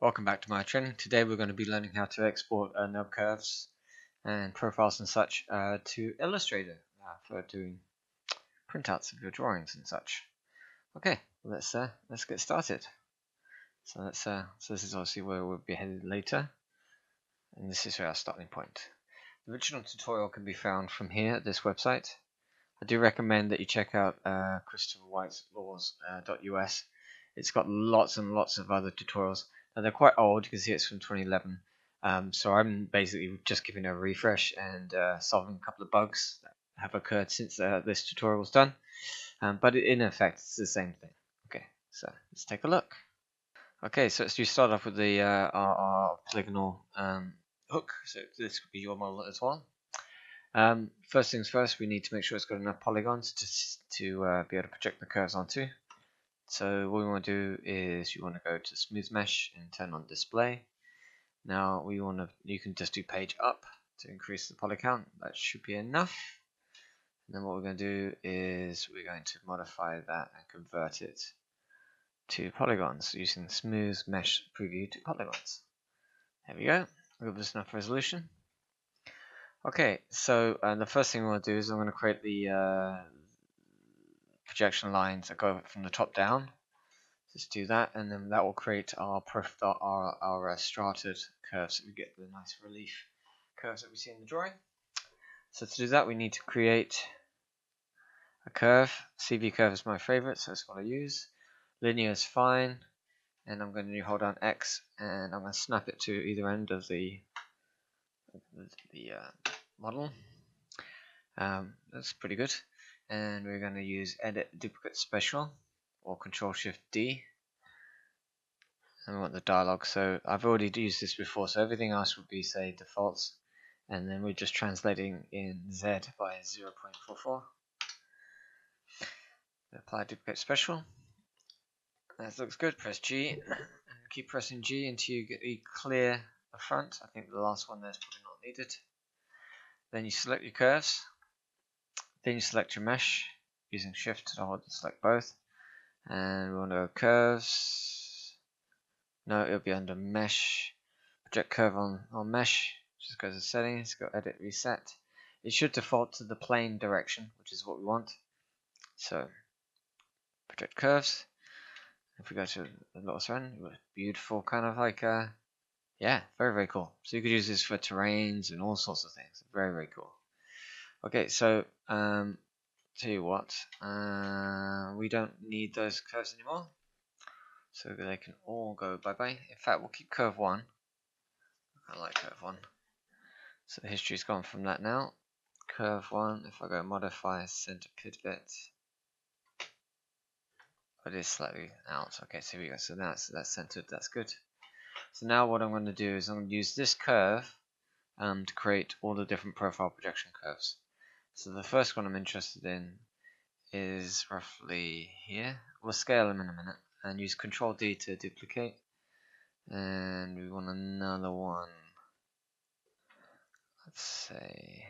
Welcome back to my channel. Today we're going to be learning how to export nub curves and profiles and such to Illustrator for doing printouts of your drawings and such. Okay, let's get started. So this is obviously where we'll be headed later, and this is our starting point. The original tutorial can be found from here at this website. I do recommend that you check out Christopher White's laws.us. It's got lots and lots of other tutorials. Now they're quite old, you can see it's from 2011. So I'm basically just giving a refresh and solving a couple of bugs that have occurred since this tutorial was done. But in effect, it's the same thing. Okay, so let's take a look. Okay, so let's start off with the our polygonal hook. So this could be your model as well. First things first, we need to make sure it's got enough polygons to be able to project the curves onto. So what we want to do is you want to go to Smooth Mesh and turn on Display. Now you can just do Page Up to increase the poly count. That should be enough. And then what we're going to do is we're going to modify that and convert it to polygons using Smooth Mesh Preview to polygons. There we go. We've got this enough resolution. Okay, so the first thing we want to do is I'm going to create the projection lines that go from the top down. Just do that, and then that will create our strated curves. So we get the nice relief curves that we see in the drawing. So to do that, we need to create a curve. CV curve is my favorite, so that's what I use. Linear is fine, and I'm going to hold down X, and I'm going to snap it to either end of the model. That's pretty good. And we're going to use Edit Duplicate Special or Control-Shift-D. And we want the dialog. So I've already used this before, so everything else would be, say, defaults. And then we're just translating in Z by 0.44. Apply Duplicate Special. That looks good. Press G. And keep pressing G until you get a clear front. I think the last one there is probably not needed. Then you select your curves. Then you select your mesh using Shift to hold to select both. And we want to go curves. No, it'll be under mesh. Project curve on mesh. Just go to settings, go edit reset. It should default to the plane direction, which is what we want. So project curves. If we go to the lowest one, beautiful kind of like yeah, very cool. So you could use this for terrains and all sorts of things. Very cool. Okay, so tell you what, we don't need those curves anymore, so they can all go bye-bye. In fact, we'll keep curve 1. I like curve 1. So the history's gone from that now. Curve 1, if I go modify center pivot, it is slightly out. Okay, so here we go. So that's centered, that's good. So now what I'm going to do is I'm going to use this curve to create all the different profile projection curves. So the first one I'm interested in is roughly here. We'll scale them in a minute and use Control D to duplicate. And we want another one. Let's say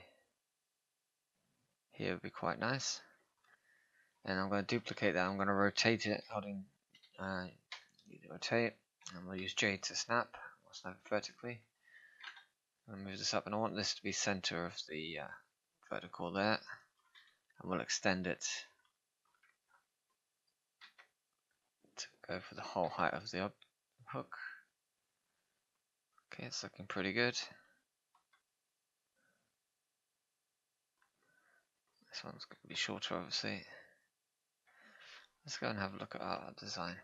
here would be quite nice. And I'm going to duplicate that. I'm going to rotate it, holding rotate. And we'll use J to snap. We'll snap it vertically. I'm going to move this up, and I want this to be center of the vertical there. And we'll extend it to go for the whole height of the hook. Okay, it's looking pretty good. This one's going to be shorter, obviously. Let's go and have a look at our design.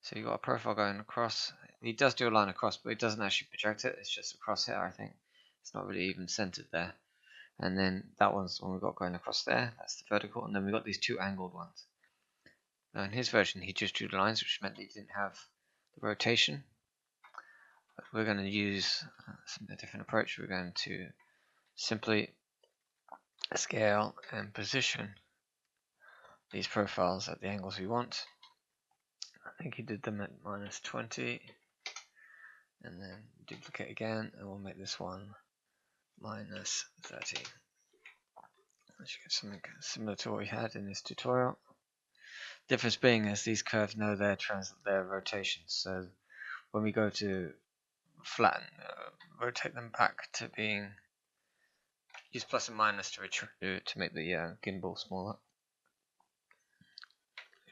So you've got a profile going across. He does do a line across, but he doesn't actually project it. It's just across here, I think. It's not really even centered there. And then that one's the one we've got going across there. That's the vertical. And then we've got these two angled ones. Now in his version, he just drew the lines, which meant he didn't have the rotation. But we're going to use a different approach. We're going to simply scale and position these profiles at the angles we want. I think he did them at -20, and then duplicate again, and we'll make this one -30. I should get something similar to what we had in this tutorial. Difference being is these curves know their rotations. So when we go to flatten, rotate them back to being, use plus and minus to make the gimbal smaller.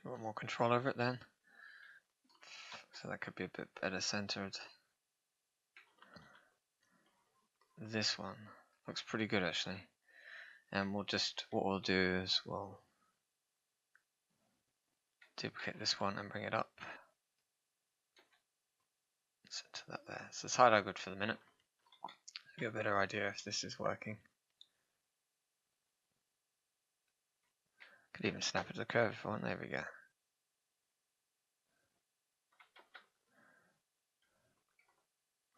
You want more control over it then. So that could be a bit better centered. This one looks pretty good actually. And what we'll do is we'll duplicate this one and bring it up. Set that there. So it's hide good for the minute. Get a better idea if this is working. Could even snap it to the curve if I want. There we go.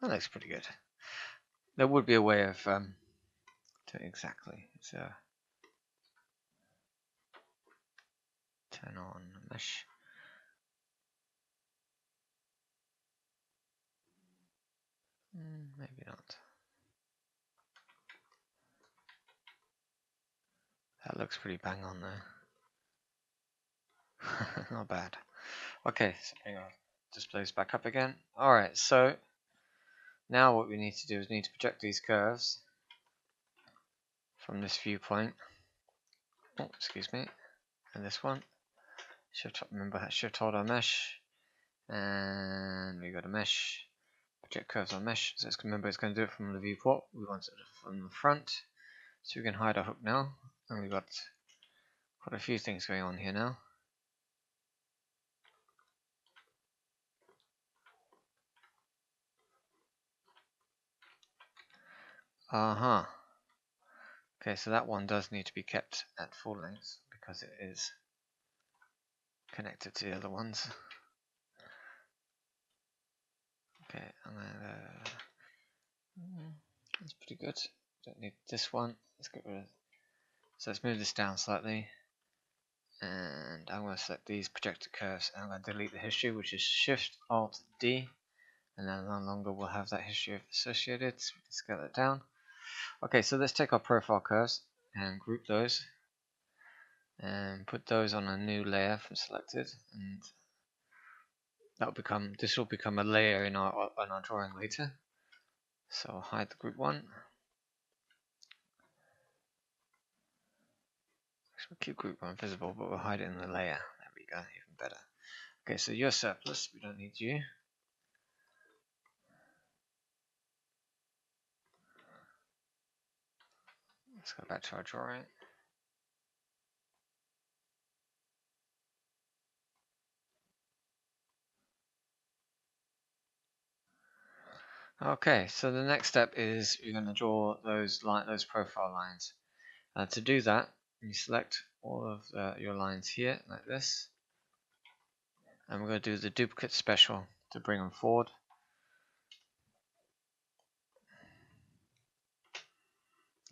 That looks pretty good. There would be a way of doing exactly. So turn on mesh. Maybe not. That looks pretty bang on there. Not bad. Okay, so hang on. Displays back up again. Alright, so now what we need to do is we need to project these curves from this viewpoint. Oh, excuse me. And this one. Remember that shift hold on mesh. And we go to mesh. Project curves on mesh. So remember it's going to do it from the viewport. We want it from the front. So we can hide our hook now. And we've got quite a few things going on here now. Okay, so that one does need to be kept at full length because it is connected to the other ones. Okay, that's pretty good. Don't need this one. Let's get rid of. So let's move this down slightly, and I'm going to select these projected curves, and I'm going to delete the history, which is Shift Alt D, and then no longer we'll have that history associated. So we can scale it down. Okay, so let's take our profile curves and group those, and put those on a new layer from selected, and this will become a layer in our drawing later. So I'll hide the group one. We'll keep group one visible, but we'll hide it in the layer. There we go, even better. Okay, so you're surplus, we don't need you. Let's go back to our drawing. Okay, so the next step is you're going to draw those profile lines. To do that, you select all of your lines here, like this. And we're going to do the duplicate special to bring them forward.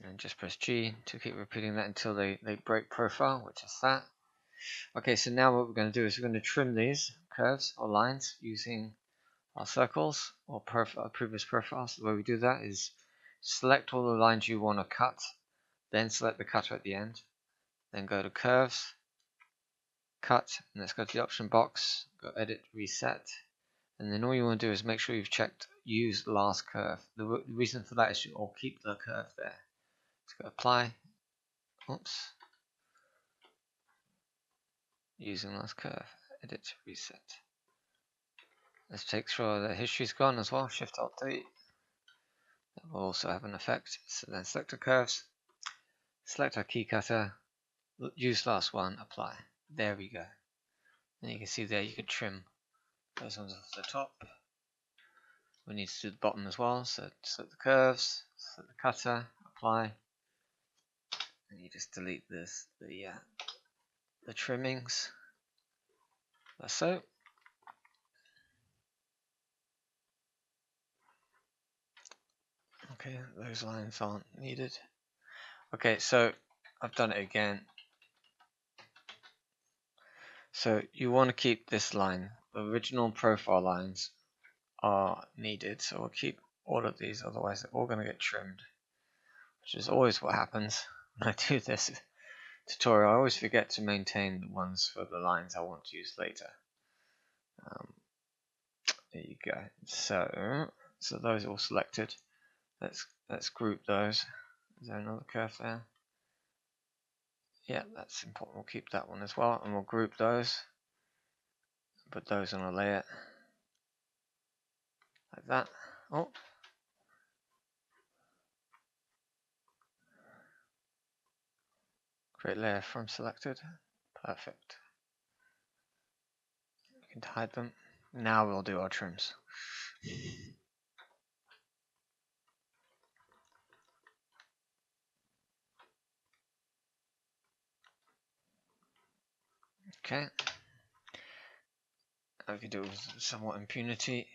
And just press G to keep repeating that until they break profile, which is that. Okay, so now what we're going to do is we're going to trim these curves or lines using our circles or previous profiles. The way we do that is select all the lines you want to cut, then select the cutter at the end, then go to curves, cut, and let's go to the option box, go edit, reset, and then all you want to do is make sure you've checked use last curve. The reason for that is you'll keep the curve there. Let's go apply, oops, using last curve, edit, reset. Let's make sure the history's gone as well, Shift Alt D. That will also have an effect. So then select the curves, select our key cutter, use last one, apply. There we go. And you can see there you can trim those ones off the top. We need to do the bottom as well, so select the curves, select the cutter, apply, and you just delete the trimmings, like so. Okay, those lines aren't needed. Okay, so I've done it again. So you want to keep this line. The original profile lines are needed, so we'll keep all of these, otherwise they're all going to get trimmed, which is always what happens when I do this. tutorial, I always forget to maintain the ones for the lines I want to use later. There you go. So those are all selected. Let's group those. Is there another curve there? Yeah, that's important. We'll keep that one as well, and we'll group those. Put those on a layer like that. Oh. Create layer from selected. Perfect. We can hide them. Now we'll do our trims. Okay. We can do it with somewhat impunity.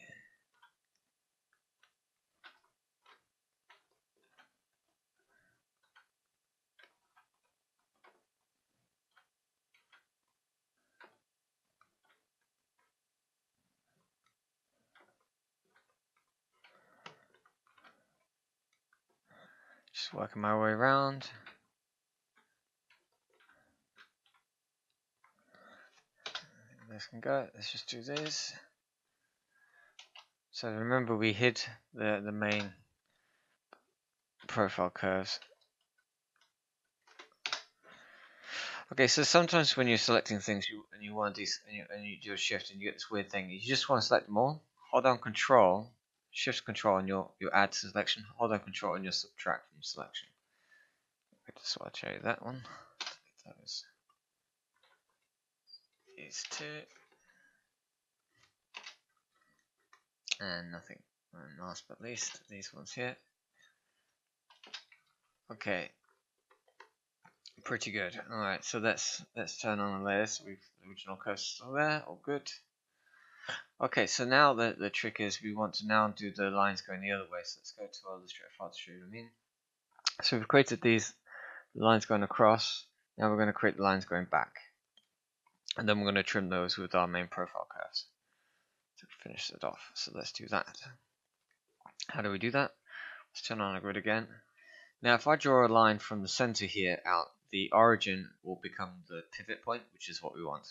Just working my way around. This can go. Let's just do this. So remember, we hid the main profile curves. Okay, so sometimes when you're selecting things, and you want these, and you do a shift, and you get this weird thing. You just want to select them all. Hold down Control, Shift Control on your add selection. Hold down Control on your subtract from selection. So I'll show you that one. These two, and nothing. And last but least, these ones here. Okay. Pretty good. Alright, so let's turn on the layers. We've the original curves still there, all good. Okay, so now the trick is we want to now do the lines going the other way. So let's go to Illustrator file to show you what I mean. So we've created these lines going across. Now we're going to create the lines going back. And then we're going to trim those with our main profile curves to finish it off. So let's do that. How do we do that? Let's turn on a grid again. Now if I draw a line from the center here out, the origin will become the pivot point, which is what we want.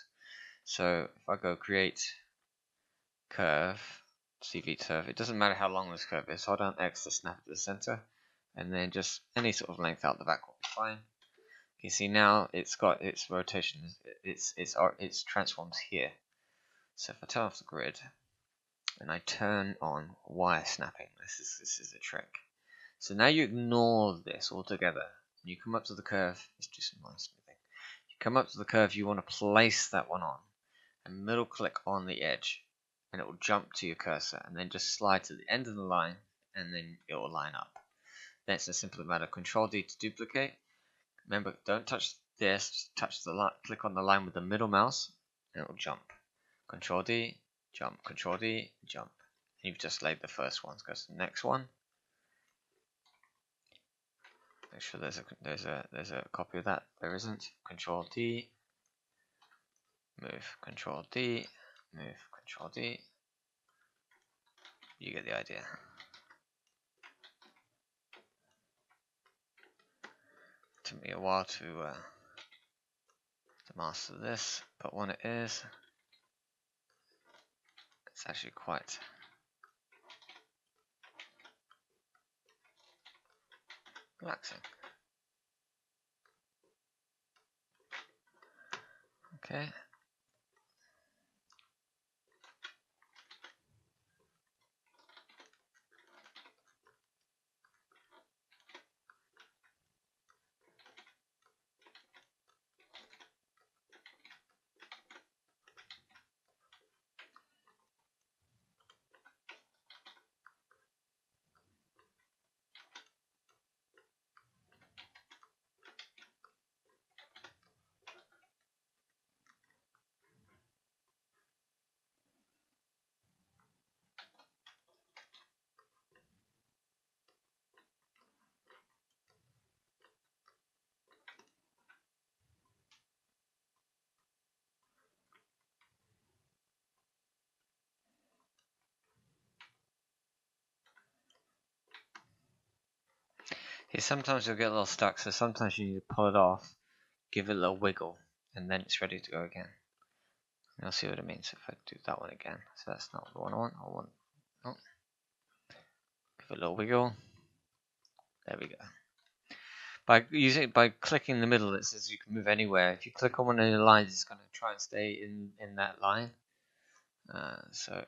So if I go create curve, CV curve, it doesn't matter how long this curve is. Hold down X to snap it to the center, and then just any sort of length out the back will be fine. You see now it's got its rotation, it's transforms here. So if I turn off the grid and I turn on wire snapping, this is a trick. So now you ignore this altogether. You come up to the curve. Let's do some line smoothing. You come up to the curve. You want to place that one on, and middle click on the edge, and it will jump to your cursor, and then just slide to the end of the line, and then it will line up. That's a simple matter. Control D to duplicate. Remember, don't touch this. Just touch the line. Click on the line with the middle mouse, and it will jump. Control D, jump. Control D, jump. And you've just laid the first one. Go to the next one. Make sure there's a copy of that. There isn't. Control D, move. Control D, move. Control D. You get the idea. Took me a while to master this, but when it is, it's actually quite relaxing. Okay. Here, sometimes you'll get a little stuck, so sometimes you need to pull it off, give it a little wiggle, and then it's ready to go again. And I'll see what it means if I do that one again. So that's not the one I want. Oh, give it a little wiggle. There we go. By clicking in the middle, it says you can move anywhere. If you click on one of the lines, it's going to try and stay in that line. So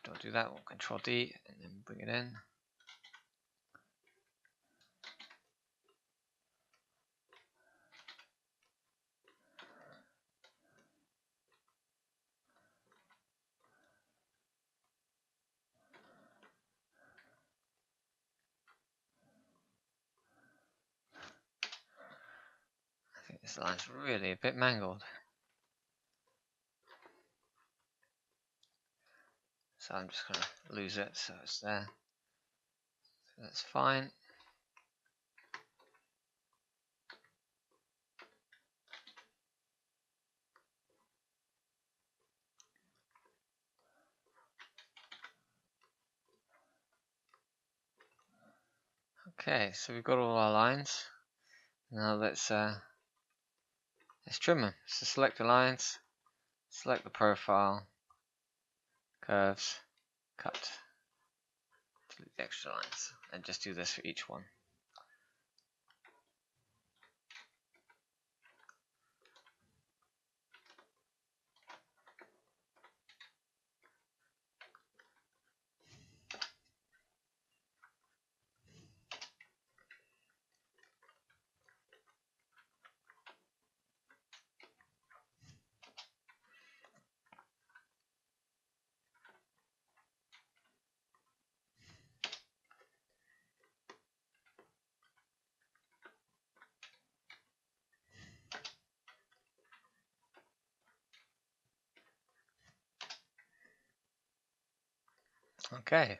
don't do that. We'll Control D and then bring it in. I think this line's really a bit mangled. So I'm just going to lose it so it's there. So that's fine. Okay, so we've got all our lines. Now let's trim them. So select the lines, select the profile, curves, cut, delete the extra lines, and just do this for each one. Okay.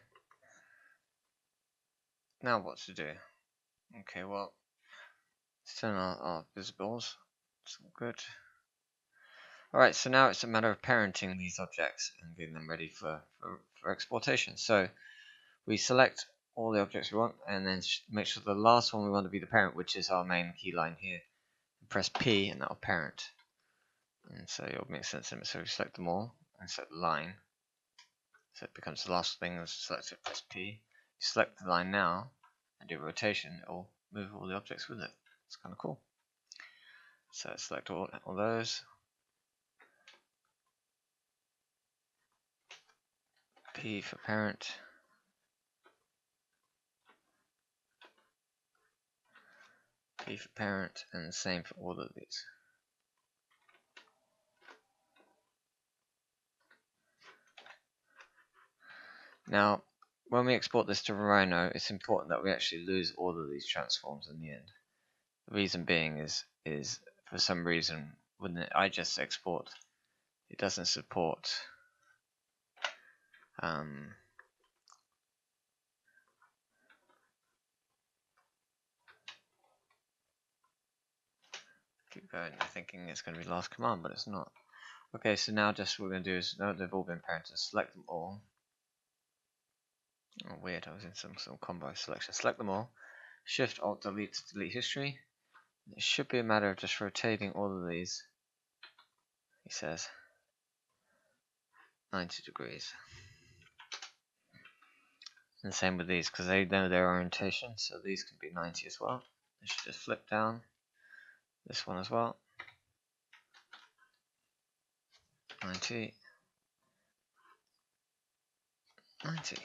Now what to do? Okay, well, let's turn our visibles. It's all good. Alright, so now it's a matter of parenting these objects and getting them ready for exportation. So we select all the objects we want and then make sure the last one we want to be the parent, which is our main key line here. Press P and that'll parent. And so it'll make sense in it. So we select them all and set the line. So it becomes the last thing, select it, press P. You select the line now and do rotation, it will move all the objects with it. It's kind of cool. So select all those. P for parent. P for parent, and the same for all of these. Now, when we export this to Rhino, it's important that we actually lose all of these transforms in the end. The reason being is for some reason when the IGES export, it doesn't support keep going, thinking it's going to be last command, but it's not. Okay, so now just what we're going to do is, now they've all been parented, select them all. Oh, weird, I was in some combo selection. Select them all. Shift Alt Delete to delete history. It should be a matter of just rotating all of these. He says 90 degrees. And same with these because they know their orientation, so these can be 90 as well. They should just flip down. This one as well. 90. 90.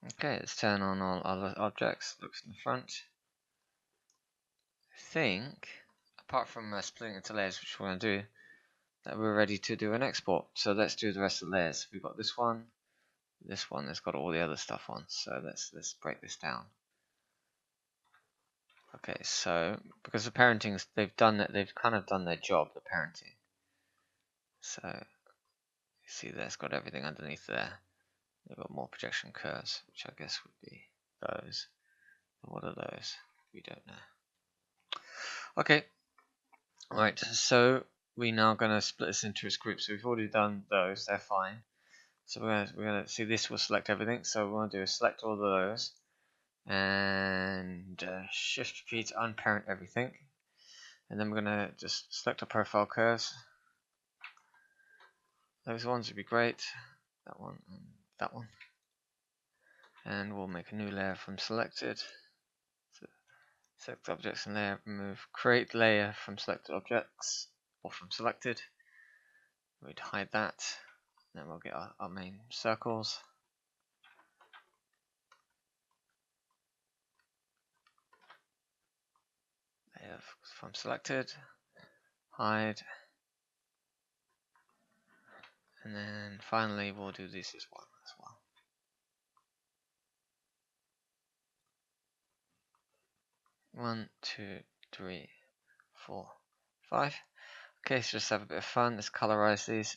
Okay, let's turn on all other objects. Looks in the front. I think, apart from splitting into layers, which we're going to do, that we're ready to do an export. So let's do the rest of the layers. We've got this one that's got all the other stuff on. So let's break this down. Okay, so because the parenting, they've kind of done their job, the parenting. So you see that's got everything underneath there. They've got more projection curves, which I guess would be those. What are those? We don't know. Okay. Alright, so we're now going to split this into its groups. So we've already done those, they're fine. So we're gonna see this will select everything. So what we want to do is select all of those and and Shift P to unparent everything. And then we're going to just select our profile curves. Those ones would be great. That one and that one. And we'll make a new layer from selected. So select objects and layer, remove create layer from selected objects or from selected. We'd hide that. Then we'll get our main circles. Layer from selected. Hide. And then finally we'll do this as well. 1, 2, 3, 4, 5. Okay, so just have a bit of fun. Let's colorize these.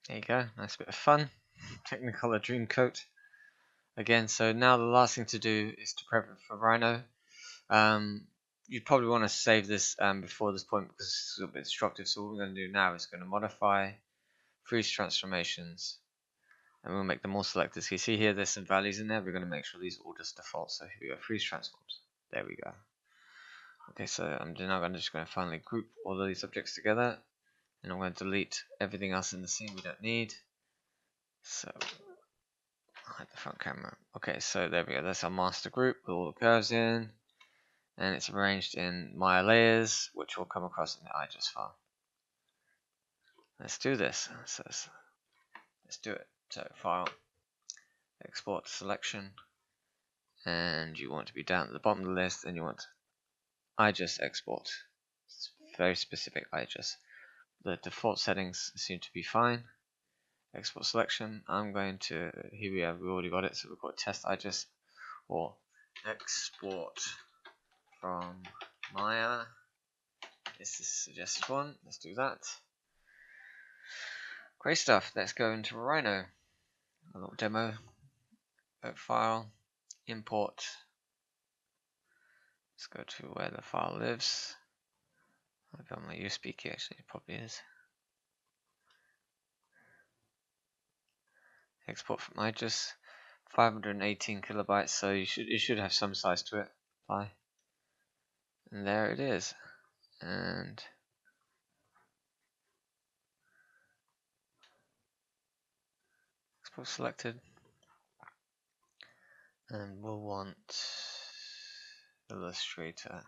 There you go, nice bit of fun. Technicolor Dreamcoat. Again, so now the last thing to do is to prep it for Rhino. You'd probably want to save this before this point because it's a little bit destructive. So what we're going to do now is going to modify freeze transformations, and we'll make them all selected. So you see here there's some values in there. We're going to make sure these are all just default. So here we go, freeze transforms. There we go. Okay, so I'm now just going to finally group all of these objects together. And I'm going to delete everything else in the scene we don't need. So, hide the front camera. Okay, so there we go. That's our master group with all the curves in. And it's arranged in Maya layers, which will come across in the IGES file. Let's do this. So let's do it. So, File, Export to Selection. And you want to be down at the bottom of the list, and you want IGES Export. It's very specific IGES. The default settings seem to be fine. Export selection. I'm going to, here we have, we already got it, so we've got test IGES or export from Maya. This is the suggested one. Let's do that. Great stuff. Let's go into Rhino. A little demo. File, import. Let's go to where the file lives. I've got my USB key actually, it probably is. Export from IGES, 518 kilobytes, so it should have some size to it. Apply. And there it is. And export selected. And we'll want Illustrator.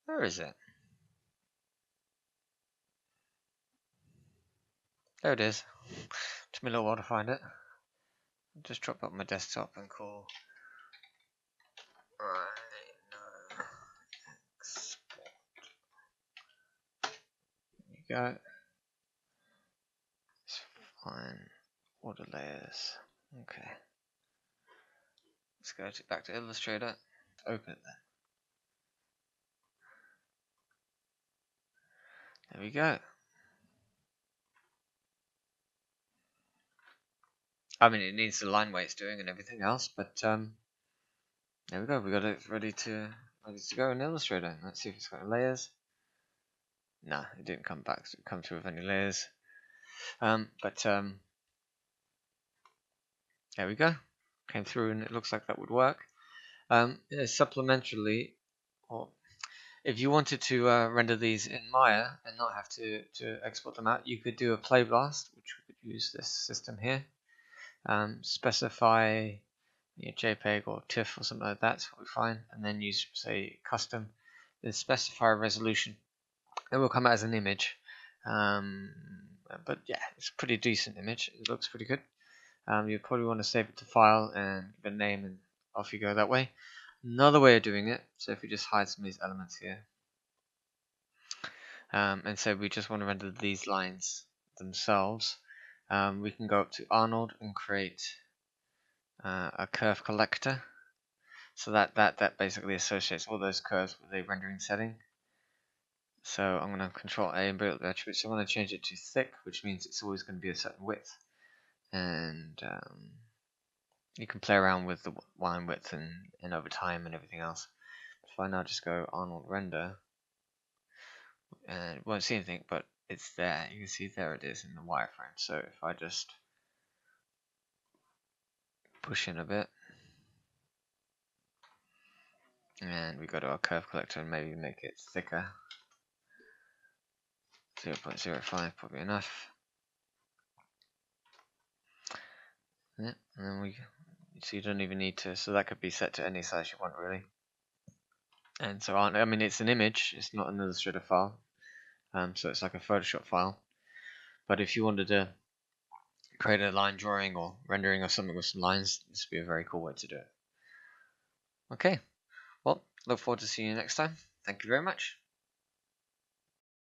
Where is it? There it is. Took me a little while to find it. I'll just drop up my desktop and call Rhino export. There you go. It's fine. Order layers. Okay. Let's go back to Illustrator. Open it then. There we go. I mean, it needs the line weights doing and everything else, but there we go. We got it ready to go in Illustrator. Let's see if it's got layers. Nah, it didn't come through with any layers. There we go. Came through, and it looks like that would work. Supplementarily, or if you wanted to render these in Maya and not have to export them out, you could do a play blast, which we could use this system here. Specify JPEG or TIFF or something like that, will be fine, and then use, say, custom, then specify a resolution. It will come out as an image, but yeah, it's a pretty decent image. It looks pretty good. You probably want to save it to file and give it a name, and off you go that way. Another way of doing it, so if we just hide some of these elements here, and so we just want to render these lines themselves, we can go up to Arnold and create a curve collector. So that basically associates all those curves with a rendering setting. So I'm going to Control A and build up the attribute. So I'm going to change it to thick, which means it's always going to be a certain width. And you can play around with the line width and over time and everything else. If I now just go Arnold render, and it won't see anything, but it's there. You can see there it is in the wireframe. So if I just push in a bit, and we go to our curve collector and maybe make it thicker. 0.05 probably enough. Yeah, and then so you don't even need to, so that could be set to any size you want really. And so I mean it's an image, it's not an Illustrator file, so it's like a Photoshop file. But if you wanted to create a line drawing or rendering or something with some lines, this would be a very cool way to do it. Okay, well, look forward to seeing you next time. Thank you very much.